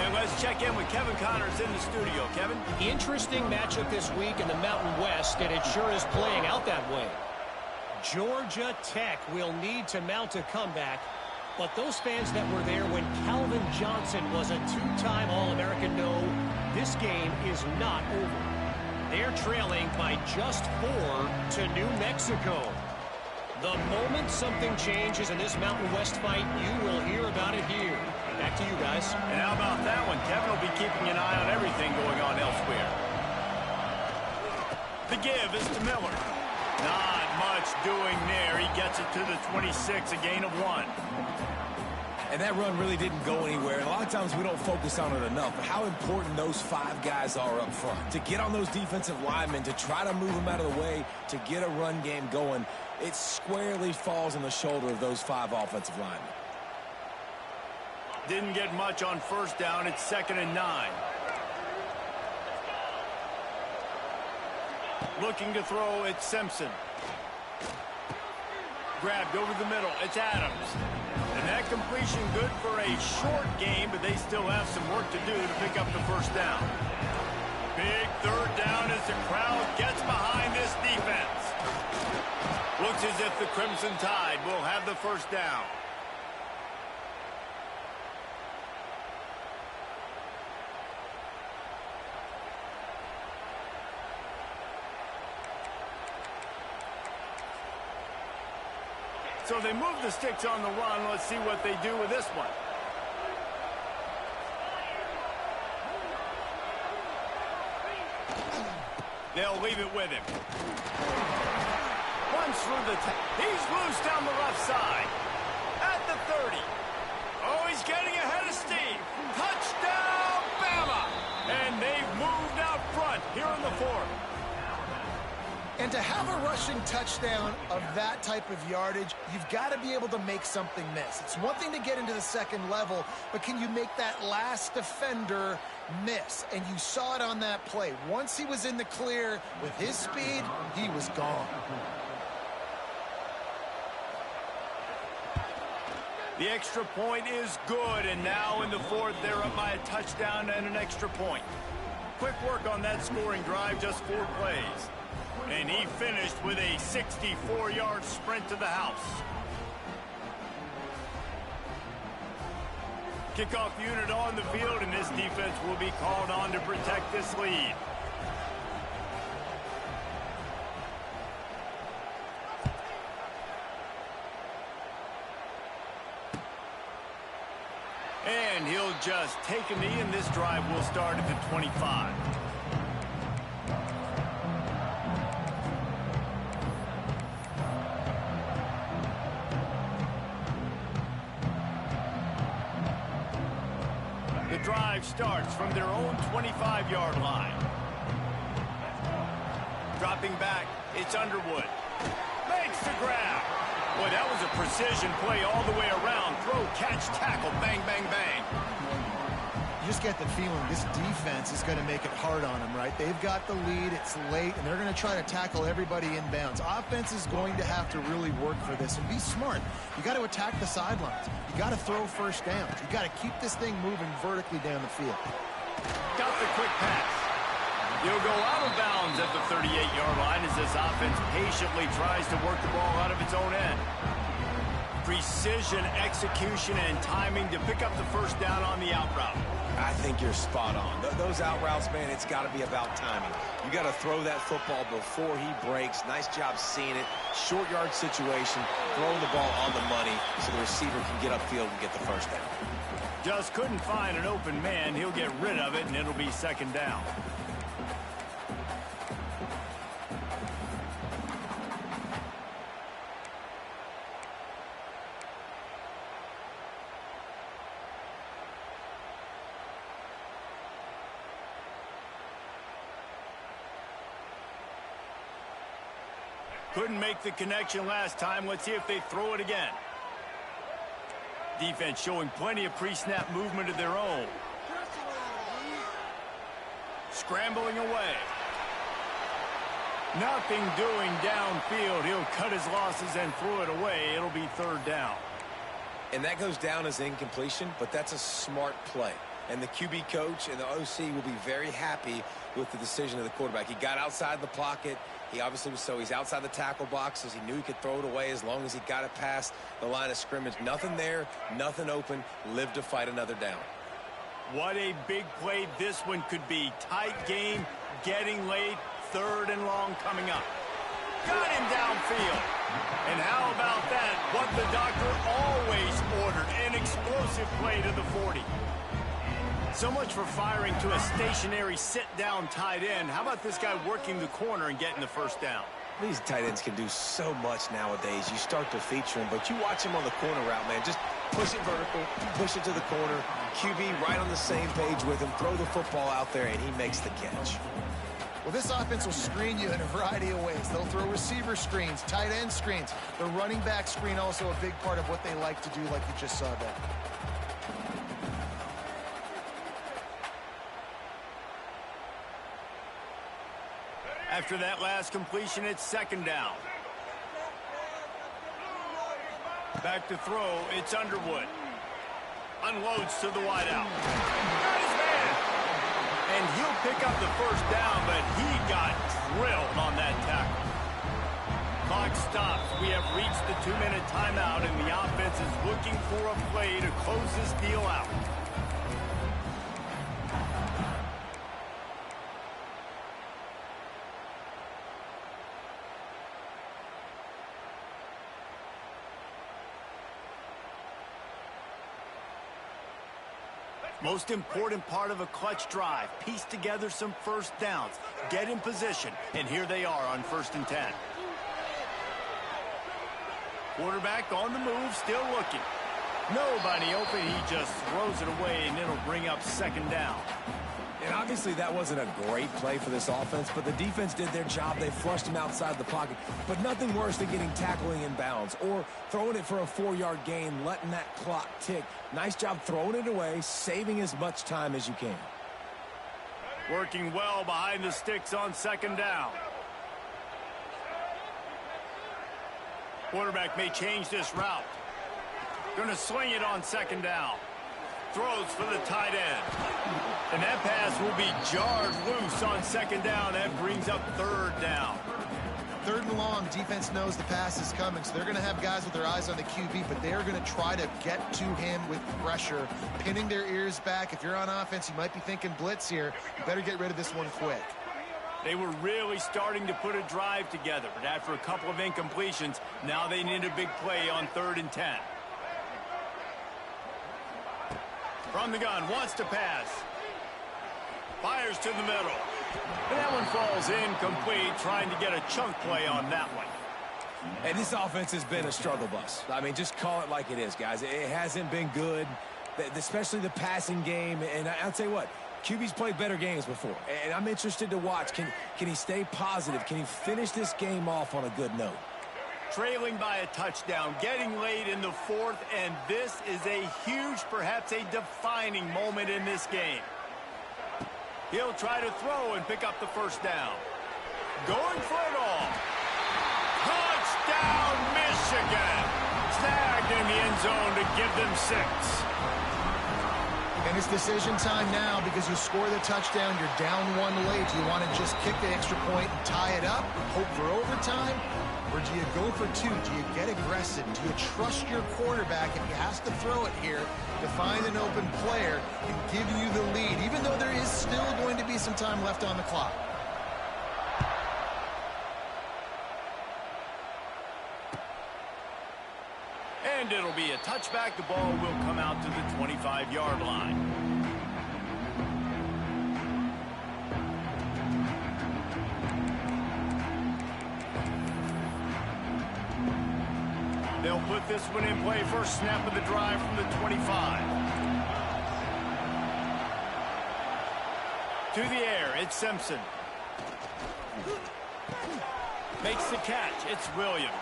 And let's check in with Kevin Connors in the studio. Kevin? Interesting matchup this week in the Mountain West, and it sure is playing out that way. Georgia Tech will need to mount a comeback, but those fans that were there when Calvin Johnson was a 2-time All-American know this game is not over. They're trailing by just 4 to New Mexico. The moment something changes in this Mountain West fight, you will hear about it here. Back to you guys. And how about that one? Kevin will be keeping an eye on everything going on elsewhere. The give is to Miller. Not much doing there. He gets it to the 26, a gain of 1. And that run really didn't go anywhere. And a lot of times we don't focus on it enough. But how important those 5 guys are up front. To get on those defensive linemen, to try to move them out of the way, to get a run game going, it squarely falls on the shoulder of those 5 offensive linemen. Didn't get much on first down. It's 2nd and 9. Looking to throw, it's Simpson. Grabbed over the middle. It's Adams. And that completion good for a short game, but they still have some work to do to pick up the first down. Big 3rd down as the crowd gets behind this defense. Looks as if the Crimson Tide will have the first down. So they move the sticks on the run. Let's see what they do with this one. They'll leave it with him. Runs through the he's loose down the left side. At the 30. Oh, he's getting ahead of steam. Touchdown, Bama! And they've moved out front here in the 4th. And to have a rushing touchdown of that type of yardage, you've got to be able to make something miss. It's one thing to get into the second level, but can you make that last defender miss? And you saw it on that play. Once he was in the clear with his speed, he was gone. The extra point is good, and now in the 4th, they're up by a touchdown and an extra point. Quick work on that scoring drive, just 4 plays. And he finished with a 64-yard sprint to the house. Kickoff unit on the field, and this defense will be called on to protect this lead. And he'll just take a knee, and this drive will start at the 25. The drive starts from their own 25-yard line. Dropping back, it's Underwood. Makes the grab. Boy, that was a precision play all the way around. Throw, catch, tackle, bang, bang, bang. You just get the feeling this defense is going to make it hard on them, right? They've got the lead, it's late, and they're going to try to tackle everybody inbounds. Offense is going to have to really work for this and be smart. You got to attack the sidelines. You got to throw first downs. You got to keep this thing moving vertically down the field. Got the quick pass. He'll go out of bounds at the 38-yard line as this offense patiently tries to work the ball out of its own end. precision, execution, and timing to pick up the first down on the out route. I think you're spot on. Those out routes, man, it's got to be about timing. You got to throw that football before he breaks. Nice job seeing it. Short yard situation, throwing the ball on the money so the receiver can get upfield and get the first down. Just couldn't find an open man. He'll get rid of it, and it'll be second down. Couldn't make the connection last time. Let's see if they throw it again. Defense showing plenty of pre-snap movement of their own. Scrambling away. Nothing doing downfield. He'll cut his losses and throw it away. It'll be third down. And that goes down as incompletion, but that's a smart play. And the QB coach and the OC will be very happy with the decision of the quarterback. He got outside the pocket. He obviously was he's outside the tackle boxes. He knew he could throw it away as long as he got it past the line of scrimmage. Nothing there, nothing open. Live to fight another down. What a big play this one could be. Tight game, getting late, third and long coming up. Got him downfield. And how about that? What the doctor always ordered, an explosive play to the 40. So much for firing to a stationary sit-down tight end. How about this guy working the corner and getting the first down? These tight ends can do so much nowadays. You start to feature him, but you watch him on the corner route, man. Just push it vertical, push it to the corner. QB right on the same page with him. Throw the football out there, and he makes the catch. Well, this offense will screen you in a variety of ways. They'll throw receiver screens, tight end screens. The running back screen also a big part of what they like to do, like you just saw there. After that last completion, it's second down. Back to throw, it's Underwood. Unloads to the wideout. Got his man! And he'll pick up the first down, but he got drilled on that tackle. Clock stops. We have reached the 2-minute timeout, and the offense is looking for a play to close this deal out. Most important part of a clutch drive. Piece together some first downs. Get in position. And here they are on 1st and 10. Quarterback on the move, still looking. Nobody open. He just throws it away, and it'll bring up second down. And obviously that wasn't a great play for this offense, but the defense did their job. They flushed him outside the pocket. But nothing worse than getting tackling in bounds or throwing it for a 4-yard gain, letting that clock tick. Nice job throwing it away, saving as much time as you can. Working well behind the sticks on second down. Quarterback may change this route. Going to sling it on second down. Throws for the tight end. And that pass will be jarred loose on second down. That brings up third down. Third and long, defense knows the pass is coming, so they're going to have guys with their eyes on the QB, but they're going to try to get to him with pressure, pinning their ears back. If you're on offense, you might be thinking blitz here. You better get rid of this one quick. They were really starting to put a drive together, but after a couple of incompletions, now they need a big play on 3rd and 10. From the gun, wants to pass. Fires to the middle. And that one falls incomplete, trying to get a chunk play on that one. And this offense has been a struggle bus. I mean, just call it like it is, guys. It hasn't been good, especially the passing game. And I'll tell you what, QB's played better games before. And I'm interested to watch. Can he stay positive? Can he finish this game off on a good note? Trailing by a touchdown, getting late in the 4th, and this is a huge, perhaps a defining moment in this game. He'll try to throw and pick up the first down. Going for it all. Touchdown, Michigan! Snagged in the end zone to give them 6. And it's decision time now because you score the touchdown, you're down one late. Do you want to just kick the extra point and tie it up, hope for overtime? Or do you go for two? Do you get aggressive? Do you trust your quarterback if he has to throw it here to find an open player and give you the lead, even though there is still going to be some time left on the clock? And it'll be a touchback. The ball will come out to the 25-yard line. They'll put this one in play. First snap of the drive from the 25. To the air, it's Simpson. Makes the catch. It's Williams.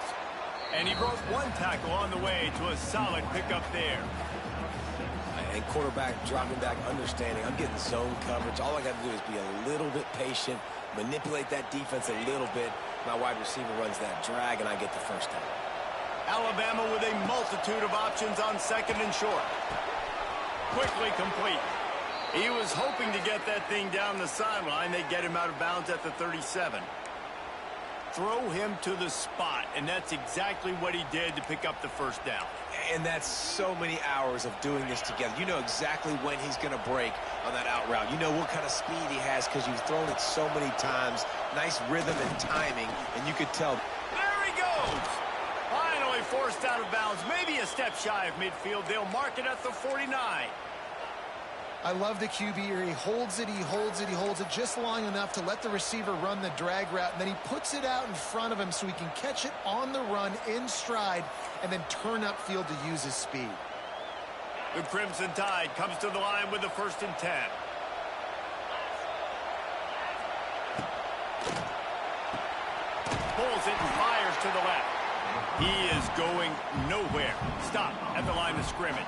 And he broke one tackle on the way to a solid pickup there. And quarterback dropping back, understanding. I'm getting zone coverage. All I got to do is be a little bit patient, manipulate that defense a little bit. My wide receiver runs that drag, and I get the first down. Alabama with a multitude of options on second and short. Quickly complete. He was hoping to get that thing down the sideline. They get him out of bounds at the 37. Throw him to the spot, and that's exactly what he did to pick up the first down. And that's so many hours of doing this together. You know exactly when he's going to break on that out route. You know what kind of speed he has because you've thrown it so many times. Nice rhythm and timing, and you could tell. There he goes. Finally forced out of bounds, maybe a step shy of midfield. They'll mark it at the 49. I love the QB here. He holds it, he holds it, he holds it just long enough to let the receiver run the drag route, and then he puts it out in front of him so he can catch it on the run in stride and then turn upfield to use his speed. The Crimson Tide comes to the line with the 1st and 10. Pulls it and fires to the left. He is going nowhere. Stop at the line of scrimmage.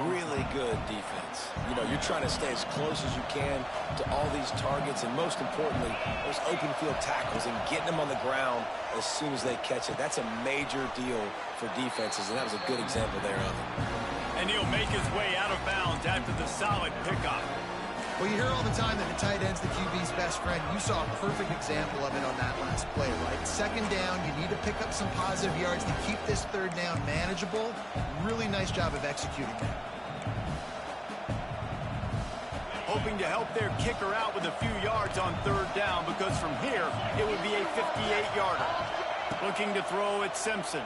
Really good defense. You know, you're trying to stay as close as you can to all these targets, and most importantly, those open field tackles and getting them on the ground as soon as they catch it. That's a major deal for defenses, and that was a good example there of it. And he'll make his way out of bounds after the solid pickup. Well, you hear all the time that the tight end's the QB's best friend. You saw a perfect example of it on that last play, right? Second down, you need to pick up some positive yards to keep this third down manageable. Really nice job of executing that. Hoping to help their kicker out with a few yards on third down, because from here, it would be a 58-yarder. Looking to throw at Simpson.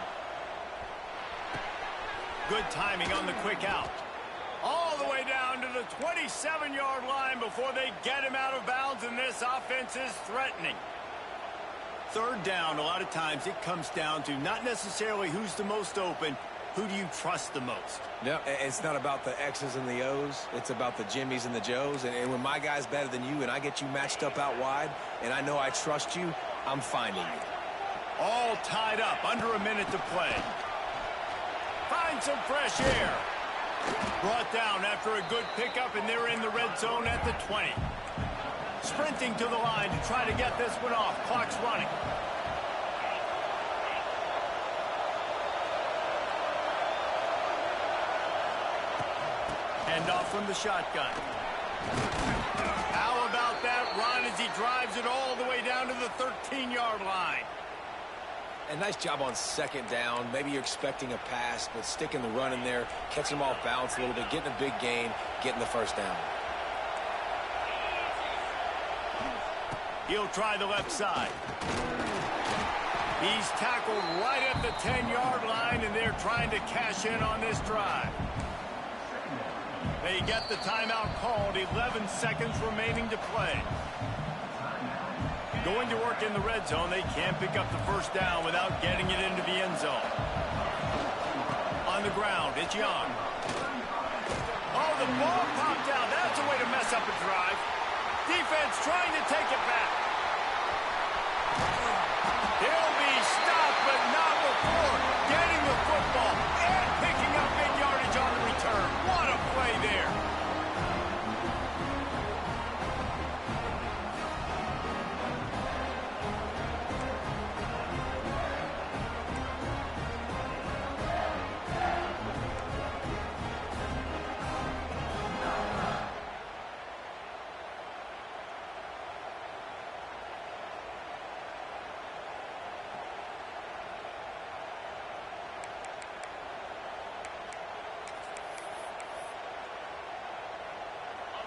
Good timing on the quick out. All the way down to the 27-yard line before they get him out of bounds, and this offense is threatening. Third down, a lot of times it comes down to not necessarily who's the most open, who do you trust the most? No, it's not about the X's and the O's. It's about the Jimmies and the Joes. And when my guy's better than you and I get you matched up out wide and I know I trust you, I'm finding you. All tied up, under a minute to play. Find some fresh air. Brought down after a good pickup, and they're in the red zone at the 20. Sprinting to the line to try to get this one off. Clock's running. Hand off from the shotgun. How about that run as he drives it all the way down to the 13-yard line? And nice job on second down. Maybe you're expecting a pass, but sticking the run in there, catching him off balance a little bit, getting a big gain, getting the first down. He'll try the left side. He's tackled right at the 10-yard line, and they're trying to cash in on this drive. They get the timeout called. 11 seconds remaining to play. Going to work in the red zone. They can't pick up the first down without getting it into the end zone. On the ground, it's Young. Oh, the ball popped out. That's a way to mess up a drive. Defense trying to take it back. He'll be stopped, but not before getting the football and picking up big yardage on the return. What a play there.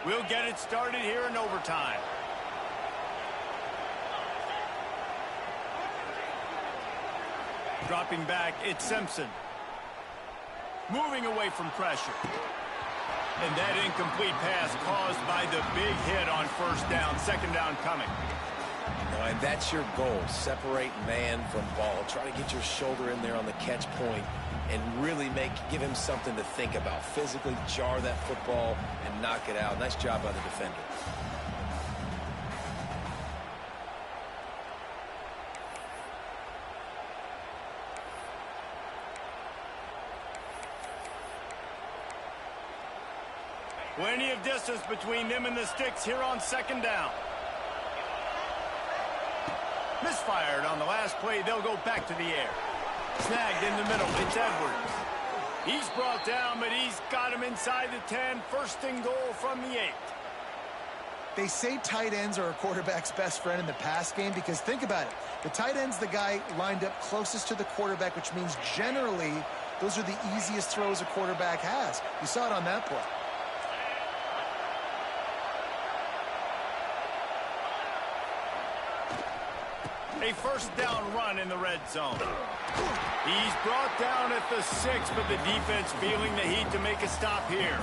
We'll get it started here in overtime. Dropping back, it's Simpson. Moving away from pressure. And that incomplete pass caused by the big hit on first down. Second down coming. And that's your goal. Separate man from ball. Try to get your shoulder in there on the catch point and really give him something to think about. Physically jar that football and knock it out. Nice job by the defender. Plenty of distance between them and the sticks here on second down. Misfired on the last play. They'll go back to the air. Snagged in the middle. It's Edwards. He's brought down, but he's got him inside the 10. First and goal from the 8. They say tight ends are a quarterback's best friend in the pass game because think about it. The tight end's the guy lined up closest to the quarterback, which means generally those are the easiest throws a quarterback has. You saw it on that play. A first down run in the red zone. He's brought down at the 6, but the defense feeling the heat to make a stop here.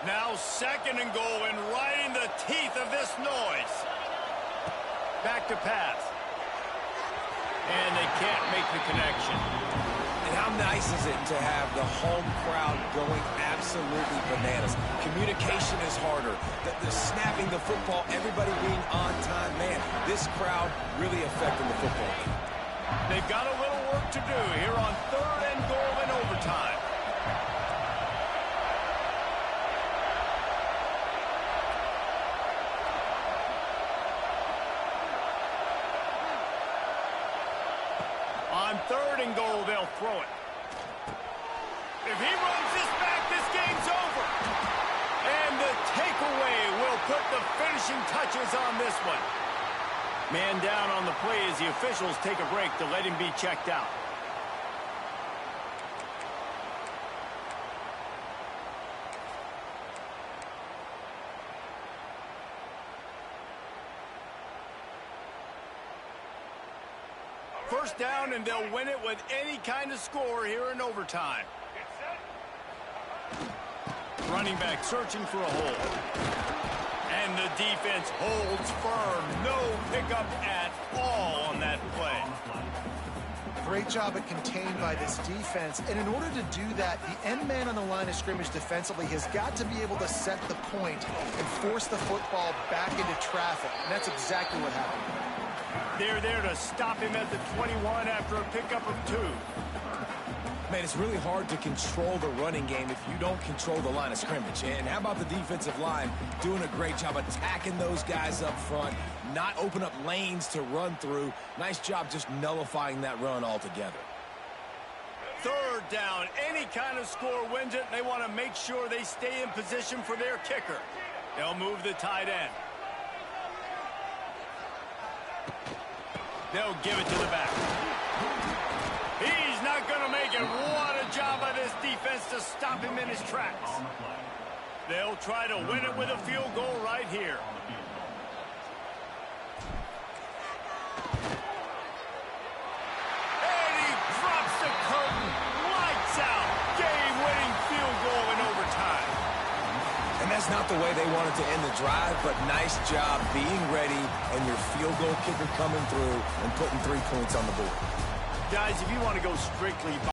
Now second and goal, and right in the teeth of this noise. Back to pass. And they can't make the connection. And how nice is it to have the home crowd going absolutely bananas? Communication is harder. The snapping the football, everybody being on time. Man, this crowd really affecting the football game. They've got a little work to do here on third and goal in overtime. On third and goal, they'll throw it. If he runs this back, this game's over. And the takeaway will put the finishing touches on this one. Man down on the play as the officials take a break to let him be checked out. First down, and they'll win it with any kind of score here in overtime. Running back searching for a hole. And the defense holds firm. No pickup at all on that play. Great job at contained by this defense. And in order to do that, the end man on the line of scrimmage defensively has got to be able to set the point and force the football back into traffic. And that's exactly what happened. They're there to stop him at the 21 after a pickup of 2. Man, it's really hard to control the running game if you don't control the line of scrimmage. And how about the defensive line doing a great job attacking those guys up front, not open up lanes to run through. Nice job just nullifying that run altogether. Third down, any kind of score wins it, and they want to make sure they stay in position for their kicker. They'll move the tight end. They'll give it to the back. He's not going to make it. What a job by this defense to stop him in his tracks. They'll try to win it with a field goal right here. And he drops the curtain. Lights out. Game-winning field goal in overtime. And that's not the way they wanted to end the drive, but nice job being ready and your field goal kicker coming through and putting 3 points on the board. Guys, if you want to go strictly